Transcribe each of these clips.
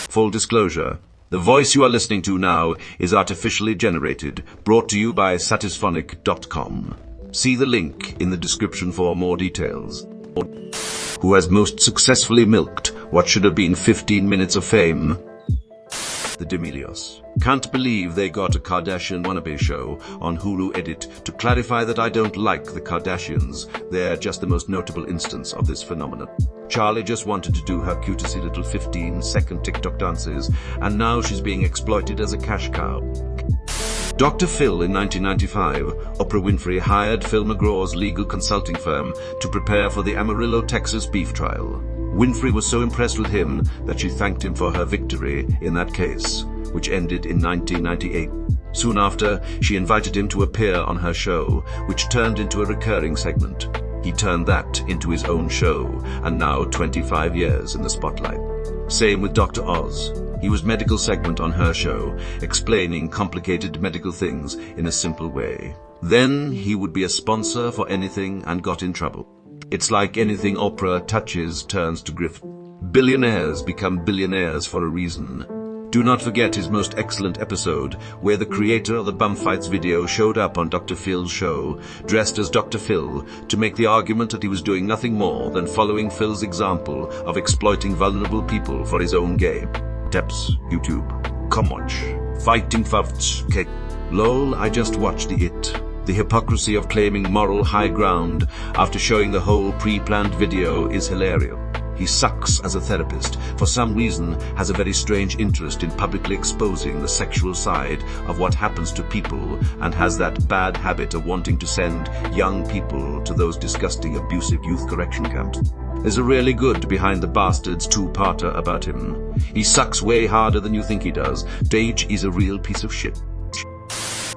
Full disclosure. The voice you are listening to now is artificially generated, brought to you by satisphonic.com. See the link in the description for more details. Who has most successfully milked what should have been 15 minutes of fame? The D'Amelios. Can't believe they got a Kardashian wannabe show on Hulu Edit. To clarify that I don't like the Kardashians, they're just the most notable instance of this phenomenon. Charlie just wanted to do her cutesy little 15-second TikTok dances, and now she's being exploited as a cash cow. Dr. Phil in 1995, Oprah Winfrey hired Phil McGraw's legal consulting firm to prepare for the Amarillo, Texas beef trial. Winfrey was so impressed with him that she thanked him for her victory in that case, which ended in 1998. Soon after, she invited him to appear on her show, which turned into a recurring segment. He turned that into his own show, and now 25 years in the spotlight. Same with Dr. Oz. He was medical segment on her show, explaining complicated medical things in a simple way. Then he would be a sponsor for anything and got in trouble. It's like anything Oprah touches turns to grift. Billionaires become billionaires for a reason. Do not forget his most excellent episode, where the creator of the bum fights video showed up on Dr. Phil's show, dressed as Dr. Phil, to make the argument that he was doing nothing more than following Phil's example of exploiting vulnerable people for his own gain. Teps, YouTube. Come watch. Fighting Favts, Cake. Lol, I just watched It. The hypocrisy of claiming moral high ground after showing the whole pre-planned video is hilarious. He sucks as a therapist, for some reason has a very strange interest in publicly exposing the sexual side of what happens to people, and has that bad habit of wanting to send young people to those disgusting abusive youth correction camps. There's a really good Behind the Bastards two-parter about him. He sucks way harder than you think he does. Dage is a real piece of shit.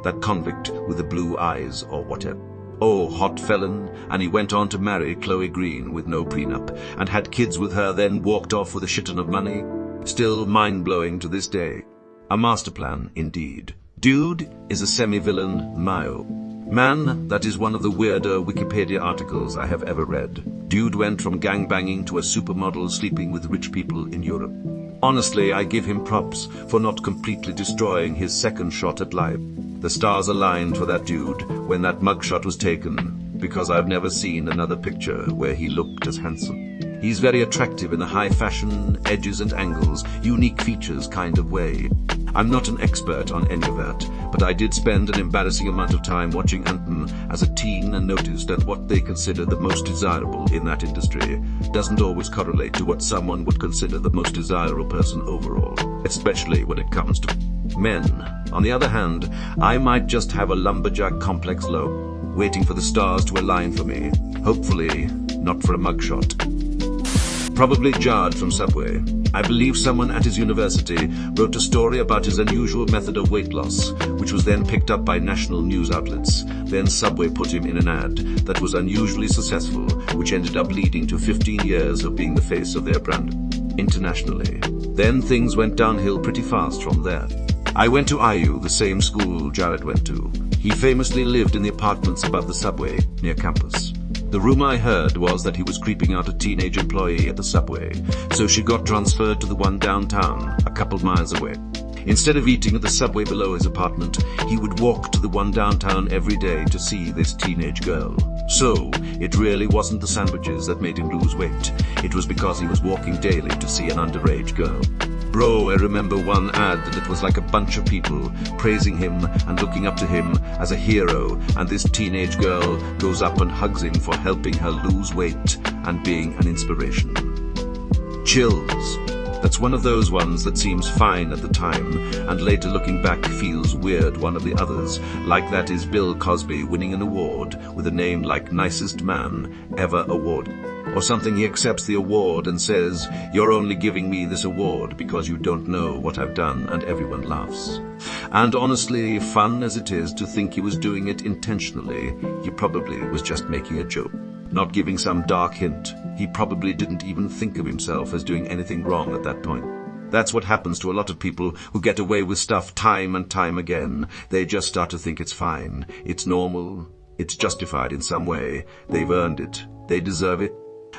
That convict with the blue eyes or whatever. Oh, hot felon, and he went on to marry Chloe Green with no prenup, and had kids with her, then walked off with a shitton of money. Still mind-blowing to this day. A master plan, indeed. Dude is a semi-villain Mayo. Man, that is one of the weirder Wikipedia articles I have ever read. Dude went from gangbanging to a supermodel sleeping with rich people in Europe. Honestly, I give him props for not completely destroying his second shot at life. The stars aligned for that dude when that mugshot was taken, because I've never seen another picture where he looked as handsome. He's very attractive in a high fashion, edges and angles, unique features kind of way. I'm not an expert on any of that, but I did spend an embarrassing amount of time watching Anthem as a teen and noticed that what they consider the most desirable in that industry doesn't always correlate to what someone would consider the most desirable person overall, especially when it comes to men. On the other hand, I might just have a lumberjack complex low, waiting for the stars to align for me. Hopefully, not for a mugshot. Probably jarred from Subway. I believe someone at his university wrote a story about his unusual method of weight loss, which was then picked up by national news outlets. Then Subway put him in an ad that was unusually successful, which ended up leading to 15 years of being the face of their brand internationally. Then things went downhill pretty fast from there. I went to IU, the same school Jared went to. He famously lived in the apartments above the Subway, near campus. The rumor I heard was that he was creeping out a teenage employee at the Subway, so she got transferred to the one downtown, a couple miles away. Instead of eating at the Subway below his apartment, he would walk to the one downtown every day to see this teenage girl. So, it really wasn't the sandwiches that made him lose weight. It was because he was walking daily to see an underage girl. Bro, I remember one ad that was like a bunch of people praising him and looking up to him as a hero, and this teenage girl goes up and hugs him for helping her lose weight and being an inspiration. Chills. That's one of those ones that seems fine at the time, and later looking back feels weird one of the others, like that is Bill Cosby winning an award with a name like Nicest Man Ever Award. Or something he accepts the award and says, "You're only giving me this award because you don't know what I've done," and everyone laughs. And honestly, fun as it is to think he was doing it intentionally, he probably was just making a joke. Not giving some dark hint, he probably didn't even think of himself as doing anything wrong at that point. That's what happens to a lot of people who get away with stuff time and time again. They just start to think it's fine, it's normal, it's justified in some way, they've earned it, they deserve it.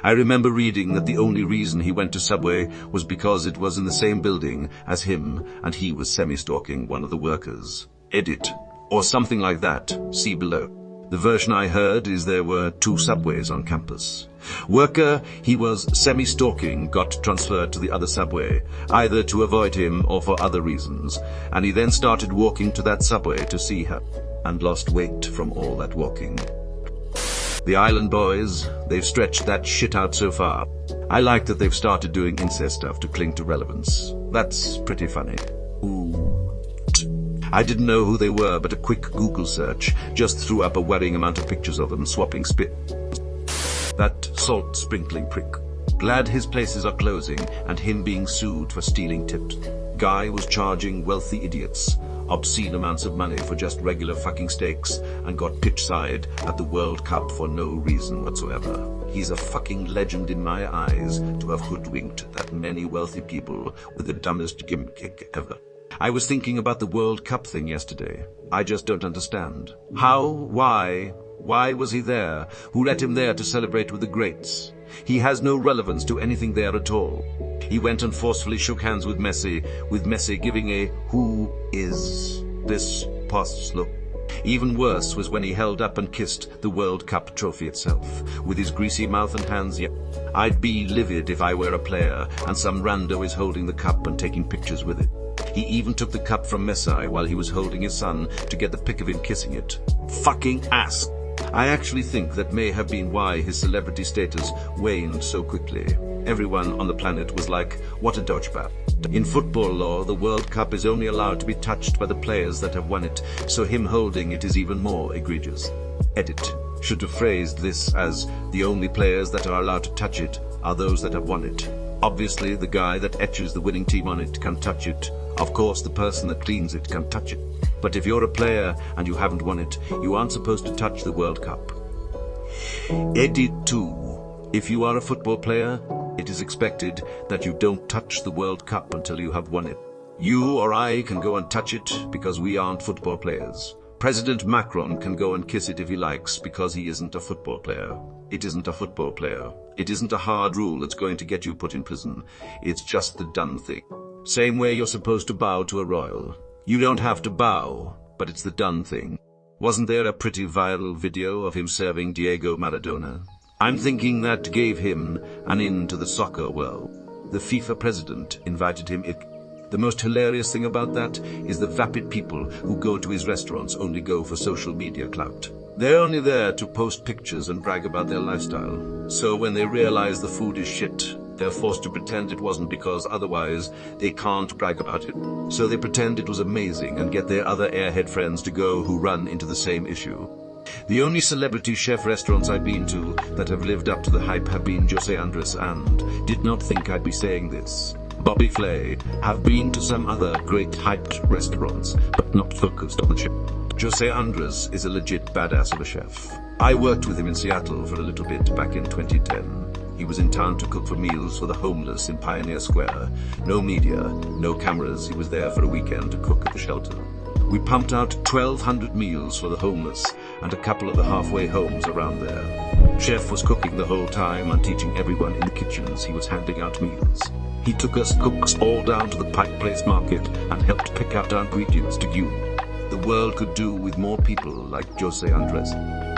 I remember reading that the only reason he went to Subway was because it was in the same building as him and he was semi-stalking one of the workers. Edit. Or something like that. See below. The version I heard is there were 2 subways on campus. Worker he was semi-stalking got transferred to the other subway, either to avoid him or for other reasons, and he then started walking to that subway to see her, and lost weight from all that walking. The Island Boys, they've stretched that shit out so far. I like that they've started doing incest stuff to cling to relevance. That's pretty funny. Ooh. I didn't know who they were, but a quick Google search just threw up a worrying amount of pictures of them swapping spit. That salt sprinkling prick. Glad his places are closing and him being sued for stealing tips. Guy was charging wealthy idiots obscene amounts of money for just regular fucking steaks and got pitch-side at the World Cup for no reason whatsoever. He's a fucking legend in my eyes to have hoodwinked that many wealthy people with the dumbest gimmick ever. I was thinking about the World Cup thing yesterday. I just don't understand. How? Why? Why was he there? Who let him there to celebrate with the greats? He has no relevance to anything there at all. He went and forcefully shook hands with Messi giving a "who is this post" look. Even worse was when he held up and kissed the World Cup trophy itself, with his greasy mouth and hands. I'd be livid if I were a player and some rando is holding the cup and taking pictures with it. He even took the cup from Messi while he was holding his son to get the pic of him kissing it. Fucking ass. I actually think that may have been why his celebrity status waned so quickly. Everyone on the planet was like, what a dodgebag. In football law, the World Cup is only allowed to be touched by the players that have won it, so him holding it is even more egregious. Edit. Should have phrased this as, the only players that are allowed to touch it are those that have won it. Obviously, the guy that etches the winning team on it can touch it. Of course, the person that cleans it can touch it. But if you're a player and you haven't won it, you aren't supposed to touch the World Cup. Edit 2. If you are a football player, it is expected that you don't touch the World Cup until you have won it. You or I can go and touch it because we aren't football players. President Macron can go and kiss it if he likes because he isn't a football player. It isn't a football player. It isn't a hard rule that's going to get you put in prison. It's just the done thing. Same way you're supposed to bow to a royal. You don't have to bow, but it's the done thing. Wasn't there a pretty viral video of him serving Diego Maradona? I'm thinking that gave him an in to the soccer world. The FIFA president invited him. The most hilarious thing about that is the vapid people who go to his restaurants only go for social media clout. They're only there to post pictures and brag about their lifestyle. So when they realize the food is shit, they're forced to pretend it wasn't because otherwise they can't brag about it. So they pretend it was amazing and get their other airhead friends to go who run into the same issue. The only celebrity chef restaurants I've been to that have lived up to the hype have been Jose Andres and, did not think I'd be saying this, Bobby Flay. Have been to some other great hyped restaurants, but not focused on the chef. Jose Andres is a legit badass of a chef. I worked with him in Seattle for a little bit back in 2010. He was in town to cook for meals for the homeless in Pioneer Square. No media, no cameras. He was there for a weekend to cook at the shelter. We pumped out 1,200 meals for the homeless and a couple of the halfway homes around there. Chef was cooking the whole time and teaching everyone in the kitchens he was handing out meals. He took us cooks all down to the Pike Place Market and helped pick out our ingredients to you. The world could do with more people like Jose Andres.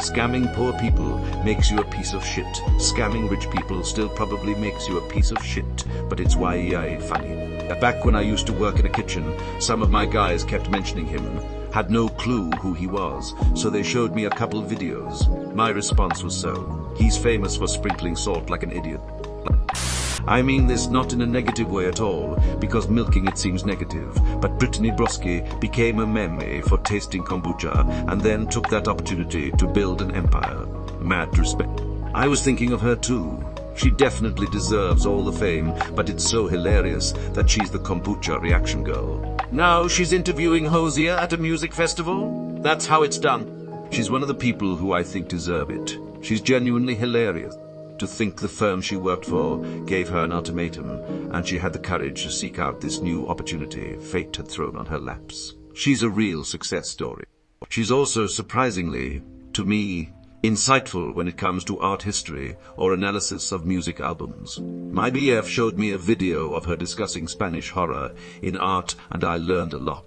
Scamming poor people makes you a piece of shit. Scamming rich people still probably makes you a piece of shit, but it's why funny. Back when I used to work in a kitchen, some of my guys kept mentioning him. Had no clue who he was, so they showed me a couple videos. My response was he's famous for sprinkling salt like an idiot. I mean this not in a negative way at all, because milking it seems negative, but Brittany Broski became a meme for tasting kombucha and then took that opportunity to build an empire. Mad respect. I was thinking of her too. She definitely deserves all the fame, but it's so hilarious that she's the kombucha reaction girl. Now she's interviewing Hosier at a music festival? That's how it's done. She's one of the people who I think deserve it. She's genuinely hilarious. To think the firm she worked for gave her an ultimatum, and she had the courage to seek out this new opportunity fate had thrown on her laps. She's a real success story. She's also, surprisingly, to me, Insightful when it comes to art history or analysis of music albums. My BF showed me a video of her discussing Spanish horror in art, and I learned a lot.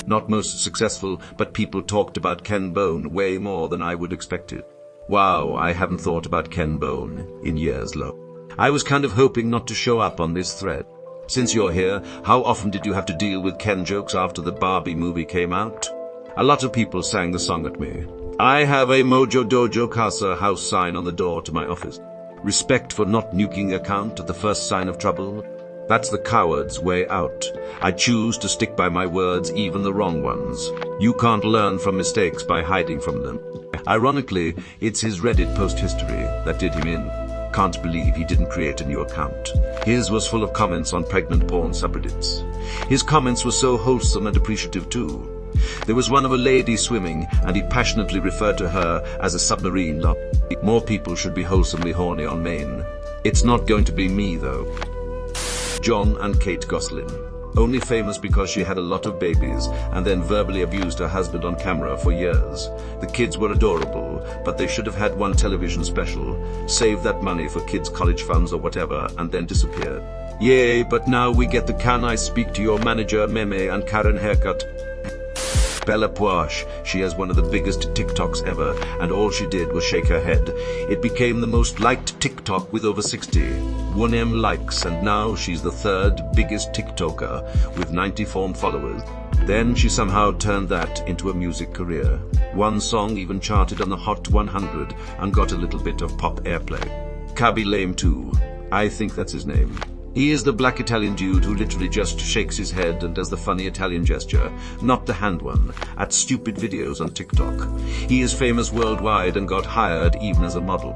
Not most successful, but people talked about Ken Bone way more than I would expected. Wow, I haven't thought about Ken Bone in years, Lo. I was kind of hoping not to show up on this thread. Since you're here, how often did you have to deal with Ken jokes after the Barbie movie came out? A lot of people sang the song at me. I have a Mojo Dojo Casa house sign on the door to my office. Respect for not nuking account at the first sign of trouble. That's the coward's way out. I choose to stick by my words, even the wrong ones. You can't learn from mistakes by hiding from them. Ironically, it's his Reddit post history that did him in. Can't believe he didn't create a new account. His was full of comments on pregnant porn subreddits. His comments were so wholesome and appreciative too. There was one of a lady swimming, and he passionately referred to her as a submarine love. More people should be wholesomely horny on Maine. It's not going to be me, though. John and Kate Gosselin. Only famous because she had a lot of babies and then verbally abused her husband on camera for years. The kids were adorable, but they should have had one television special, saved that money for kids' college funds or whatever, and then disappeared. Yay, but now we get the "Can I speak to your manager" meme and Karen haircut. Bella Poarch, she has one of the biggest TikToks ever, and all she did was shake her head. It became the most liked TikTok with over 61M likes, and now she's the third biggest TikToker with 94 followers. Then she somehow turned that into a music career. One song even charted on the Hot 100 and got a little bit of pop airplay. Kaby Lame too. I think that's his name. He is the black Italian dude who literally just shakes his head and does the funny Italian gesture, not the hand one, at stupid videos on TikTok. He is famous worldwide and got hired even as a model.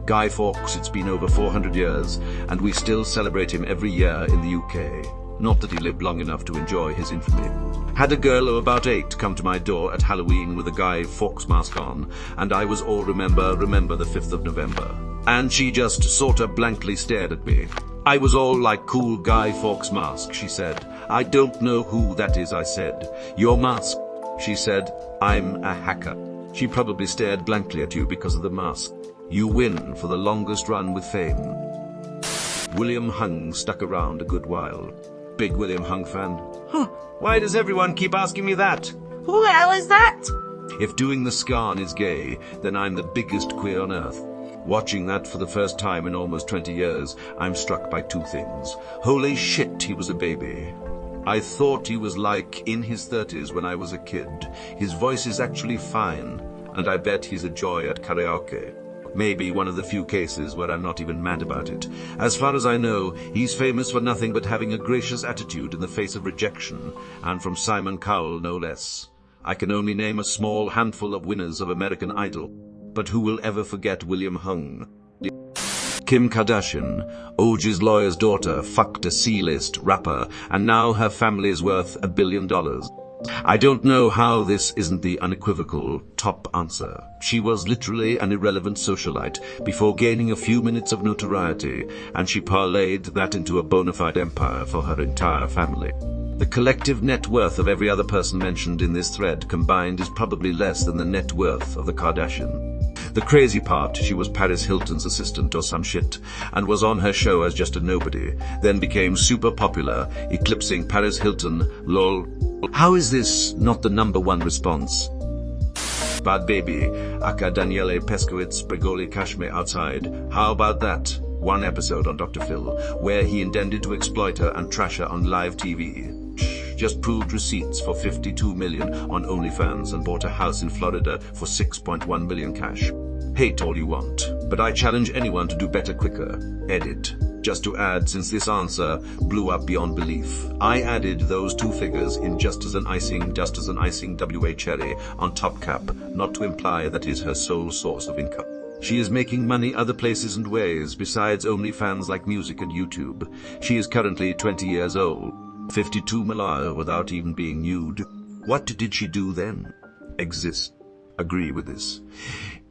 Guy Fawkes, it's been over 400 years, and we still celebrate him every year in the UK. Not that he lived long enough to enjoy his infamy. Had a girl of about 8 come to my door at Halloween with a Guy Fawkes mask on, and I was all remember the 5th of November. And she just sorta blankly stared at me. I was all like, "Cool Guy Fawkes mask," she said. "I don't know who that is," I said. "Your mask," she said. "I'm a hacker." She probably stared blankly at you because of the mask. You win for the longest run with fame. William Hung stuck around a good while. Big William Hung fan. Why does everyone keep asking me that? Who the hell is that? If doing the scan is gay, then I'm the biggest queer on earth. Watching that for the first time in almost 20 years, I'm struck by two things. Holy shit, he was a baby. I thought he was like in his 30s when I was a kid. His voice is actually fine, and I bet he's a joy at karaoke. Maybe one of the few cases where I'm not even mad about it. As far as I know, he's famous for nothing but having a gracious attitude in the face of rejection, and from Simon Cowell no less. I can only name a small handful of winners of American Idol, but who will ever forget William Hung? Kim Kardashian, OG's lawyer's daughter, fucked a C-list rapper, and now her family is worth $1 billion. I don't know how this isn't the unequivocal top answer. She was literally an irrelevant socialite before gaining a few minutes of notoriety, and she parlayed that into a bona fide empire for her entire family. The collective net worth of every other person mentioned in this thread combined is probably less than the net worth of the Kardashian. The crazy part, she was Paris Hilton's assistant or some shit, and was on her show as just a nobody, then became super popular, eclipsing Paris Hilton, lol. How is this not the #1 response? Bad baby, aka Daniele Peskowitz, Bregoli Kashmir outside. How about that? One episode on Dr. Phil, where he intended to exploit her and trash her on live TV. Just proved receipts for $52 million on OnlyFans and bought a house in Florida for $6.1 million cash. Hate all you want, but I challenge anyone to do better quicker. Edit. Just to add, since this answer blew up beyond belief, I added those two figures in just as an icing WA cherry on top cap, not to imply that is her sole source of income. She is making money other places and ways besides OnlyFans like music and YouTube. She is currently 20 years old. 52 Malaya without even being nude. What did she do then? Exist. Agree with this.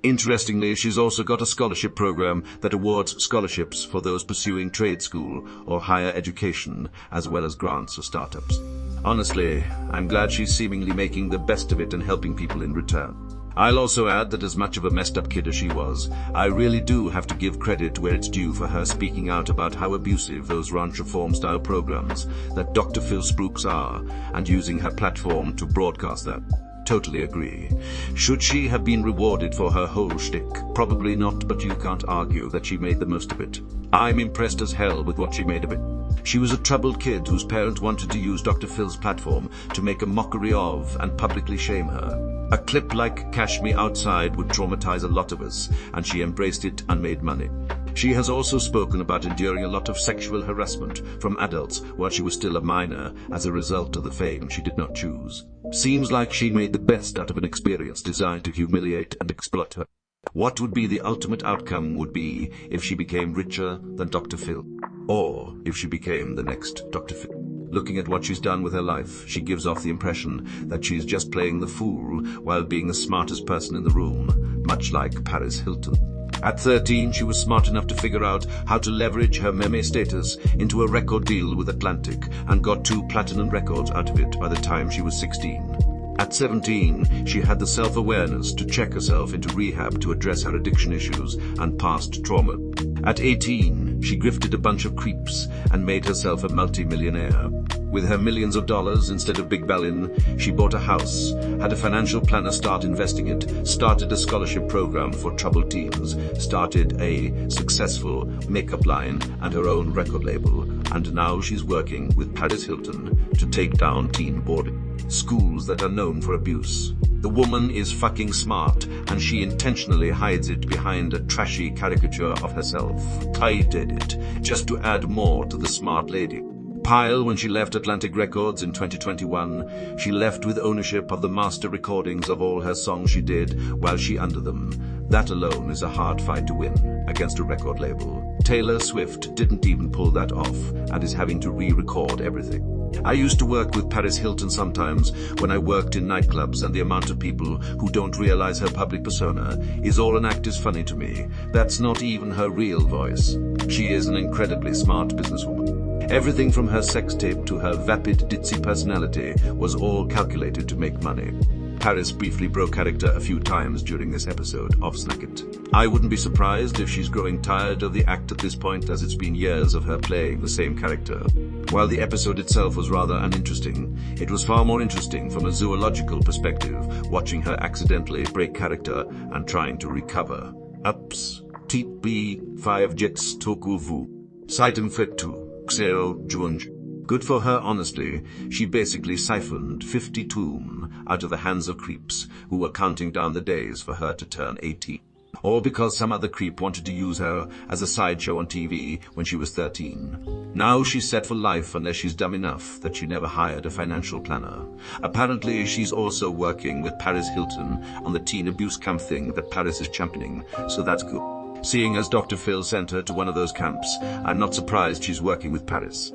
Interestingly, she's also got a scholarship program that awards scholarships for those pursuing trade school or higher education, as well as grants for startups. Honestly, I'm glad she's seemingly making the best of it and helping people in return. I'll also add that as much of a messed up kid as she was, I really do have to give credit where it's due for her speaking out about how abusive those ranch reform-style programs that Dr. Phil spooks are, and using her platform to broadcast that. Totally agree. Should she have been rewarded for her whole shtick? Probably not, but you can't argue that she made the most of it. I'm impressed as hell with what she made of it. She was a troubled kid whose parent wanted to use Dr. Phil's platform to make a mockery of and publicly shame her. A clip like Cash Me Outside would traumatize a lot of us, and she embraced it and made money. She has also spoken about enduring a lot of sexual harassment from adults while she was still a minor as a result of the fame she did not choose. Seems like she made the best out of an experience designed to humiliate and exploit her. What would be the ultimate outcome would be if she became richer than Dr. Phil, or if she became the next Dr. Phil. Looking at what she's done with her life, she gives off the impression that she's just playing the fool while being the smartest person in the room, much like Paris Hilton. At 13, she was smart enough to figure out how to leverage her meme status into a record deal with Atlantic and got 2 platinum records out of it by the time she was 16. At 17, she had the self-awareness to check herself into rehab to address her addiction issues and past trauma. At 18, she grifted a bunch of creeps and made herself a multi-millionaire. With her millions of dollars instead of Big Ballin, she bought a house, had a financial planner start investing it, started a scholarship program for troubled teens, started a successful makeup line and her own record label, and now she's working with Paris Hilton to take down teen boarding schools that are known for abuse. The woman is fucking smart, and she intentionally hides it behind a trashy caricature of herself. I did it, just to add more to the smart lady pile. When she left Atlantic Records in 2021, she left with ownership of the master recordings of all her songs she did while she under them. That alone is a hard fight to win against a record label. Taylor Swift didn't even pull that off and is having to re-record everything. I used to work with Paris Hilton sometimes when I worked in nightclubs, and the amount of people who don't realize her public persona is all an act is funny to me. That's not even her real voice. She is an incredibly smart businesswoman. Everything from her sex tape to her vapid ditzy personality was all calculated to make money. Paris briefly broke character a few times during this episode of Snackit. I wouldn't be surprised if she's growing tired of the act at this point, as it's been years of her playing the same character. While the episode itself was rather uninteresting, it was far more interesting from a zoological perspective, watching her accidentally break character and trying to recover. Ups, Tit B, 5 jets toku vu. Saitem fetu, xeo junj. Good for her, honestly. She basically siphoned 50 toom out of the hands of creeps who were counting down the days for her to turn 18. Or because some other creep wanted to use her as a sideshow on TV when she was 13. Now she's set for life unless she's dumb enough that she never hired a financial planner. Apparently she's also working with Paris Hilton on the teen abuse camp thing that Paris is championing, so that's good. Seeing as Dr. Phil sent her to one of those camps, I'm not surprised she's working with Paris.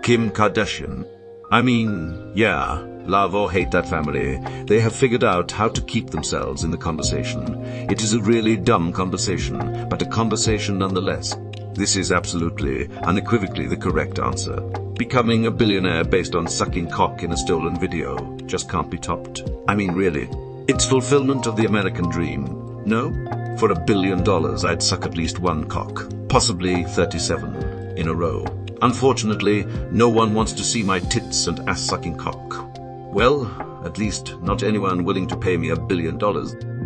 Kim Kardashian. I mean, yeah, love or hate that family, they have figured out how to keep themselves in the conversation. It is a really dumb conversation, but a conversation nonetheless. This is absolutely, unequivocally the correct answer. Becoming a billionaire based on sucking cock in a stolen video just can't be topped. I mean, really. It's fulfillment of the American dream. No? For $1 billion, I'd suck at least one cock. Possibly 37 in a row. Unfortunately, no one wants to see my tits and ass-sucking cock. Well, at least not anyone willing to pay me $1 billion.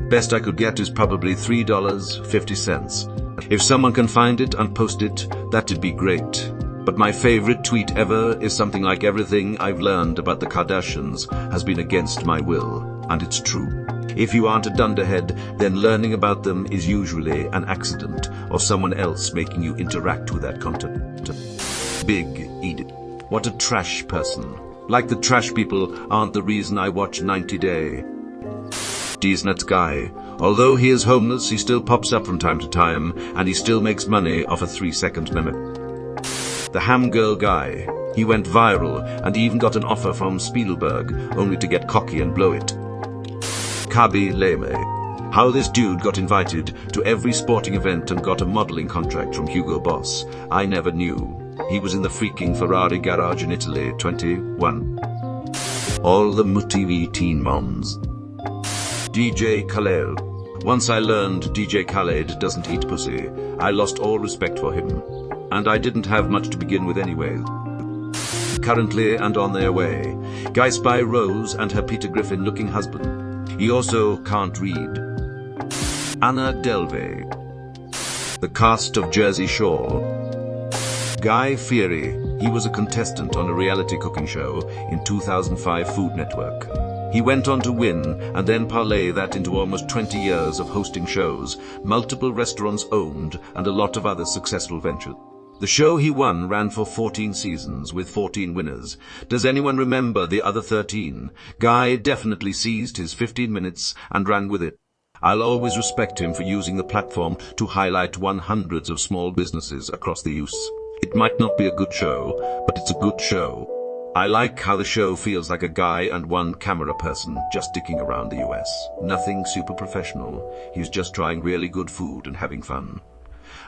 Best I could get is probably $3.50. If someone can find it and post it, that'd be great. But my favorite tweet ever is something like everything I've learned about the Kardashians has been against my will, and it's true. If you aren't a dunderhead, then learning about them is usually an accident or someone else making you interact with that content. Big Edith. What a trash person. Like the trash people aren't the reason I watch 90 Day. Disney's guy. Although he is homeless, he still pops up from time to time, and he still makes money off a 3-second meme. The ham girl guy. He went viral and even got an offer from Spielberg, only to get cocky and blow it. Kabi Leme. How this dude got invited to every sporting event and got a modeling contract from Hugo Boss, I never knew. He was in the freaking Ferrari garage in Italy, 21. All the MUTV teen moms. DJ Khaled. Once I learned DJ Khaled doesn't eat pussy, I lost all respect for him. And I didn't have much to begin with anyway. Currently and on their way, Guy Spy Rose and her Peter Griffin-looking husband. He also can't read. Anna Delvey. The cast of Jersey Shore. Guy Fieri. He was a contestant on a reality cooking show in 2005 Food Network. He went on to win and then parlay that into almost 20 years of hosting shows, multiple restaurants owned, and a lot of other successful ventures. The show he won ran for 14 seasons with 14 winners. Does anyone remember the other 13? Guy definitely seized his 15 minutes and ran with it. I'll always respect him for using the platform to highlight hundreds of small businesses across the use. It might not be a good show, but it's a good show. I like how the show feels like a guy and one camera person just dicking around the US. Nothing super professional. He's just trying really good food and having fun.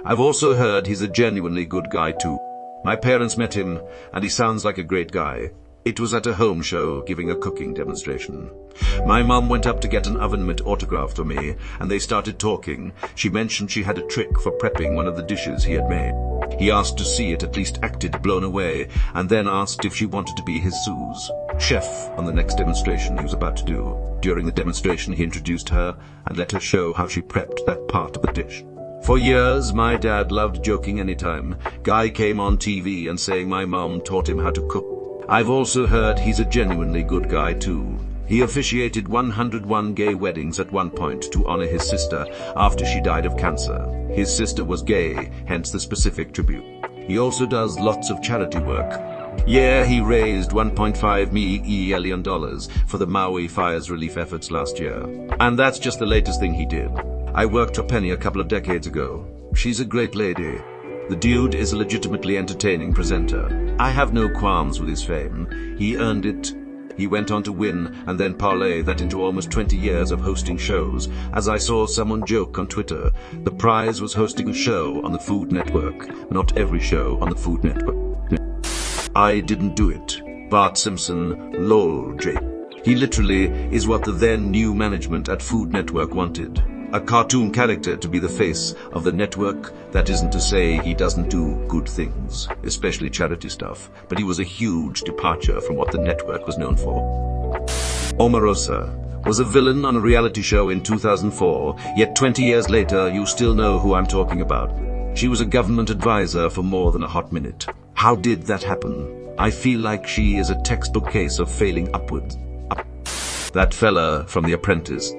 I've also heard he's a genuinely good guy too. My parents met him, and he sounds like a great guy. It was at a home show giving a cooking demonstration. My mum went up to get an oven mitt autographed for me, and they started talking. She mentioned she had a trick for prepping one of the dishes he had made. He asked to see it, at least acted blown away, and then asked if she wanted to be his sous chef on the next demonstration he was about to do. During the demonstration, he introduced her and let her show how she prepped that part of the dish. For years, my dad loved joking anytime Guy came on TV and saying my mom taught him how to cook. I've also heard he's a genuinely good guy too. He officiated 101 gay weddings at one point to honor his sister after she died of cancer. His sister was gay, hence the specific tribute. He also does lots of charity work. Yeah, he raised $1.5 million for the Maui fires relief efforts last year. And that's just the latest thing he did. I worked for Penny a couple of decades ago. She's a great lady. The dude is a legitimately entertaining presenter. I have no qualms with his fame. He earned it. He went on to win and then parlay that into almost 20 years of hosting shows. As I saw someone joke on Twitter, the prize was hosting a show on the Food Network. Not every show on the Food Network. I didn't do it. Bart Simpson, lol, Jake. He literally is what the then new management at Food Network wanted. A cartoon character to be the face of the network. That isn't to say he doesn't do good things, especially charity stuff, but he was a huge departure from what the network was known for. Omarosa was a villain on a reality show in 2004, yet 20 years later you still know who I'm talking about. She was a government advisor for more than a hot minute. How did that happen? I feel like she is a textbook case of failing upwards. That fella from The Apprentice.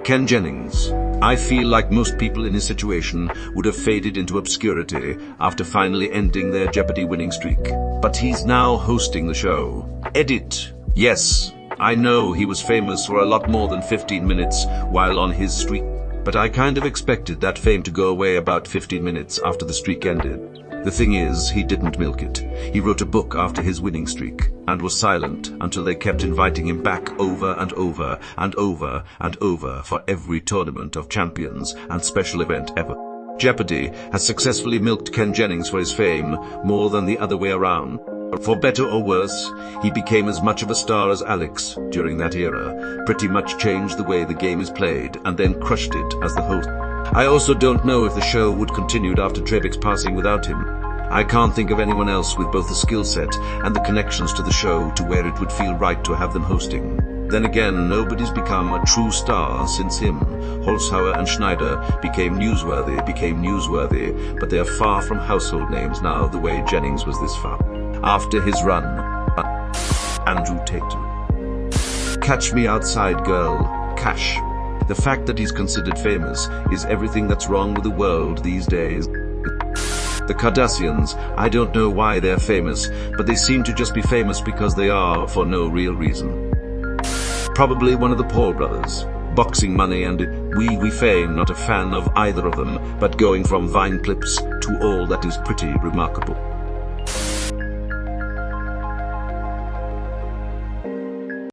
Ken Jennings. I feel like most people in his situation would have faded into obscurity after finally ending their Jeopardy winning streak. But he's now hosting the show. Edit. Yes, I know he was famous for a lot more than 15 minutes while on his streak. But I kind of expected that fame to go away about 15 minutes after the streak ended. The thing is, he didn't milk it. He wrote a book after his winning streak and was silent until they kept inviting him back over and over and over and over for every tournament of champions and special event ever. Jeopardy has successfully milked Ken Jennings for his fame more than the other way around. For better or worse, he became as much of a star as Alex during that era, pretty much changed the way the game is played, and then crushed it as the host. I also don't know if the show would continued after Trebek's passing without him. I can't think of anyone else with both the skill set and the connections to the show to where it would feel right to have them hosting. Then again, nobody's become a true star since him. Holzhauer and Schneider became newsworthy, but they are far from household names now the way Jennings was this far. After his run, Andrew Tate. Catch Me Outside Girl, Cash. The fact that he's considered famous is everything that's wrong with the world these days. The Kardashians, I don't know why they're famous, but they seem to just be famous because they are, for no real reason. Probably one of the Paul brothers. Boxing money and wee fame, not a fan of either of them, but going from Vine clips to all that is pretty remarkable.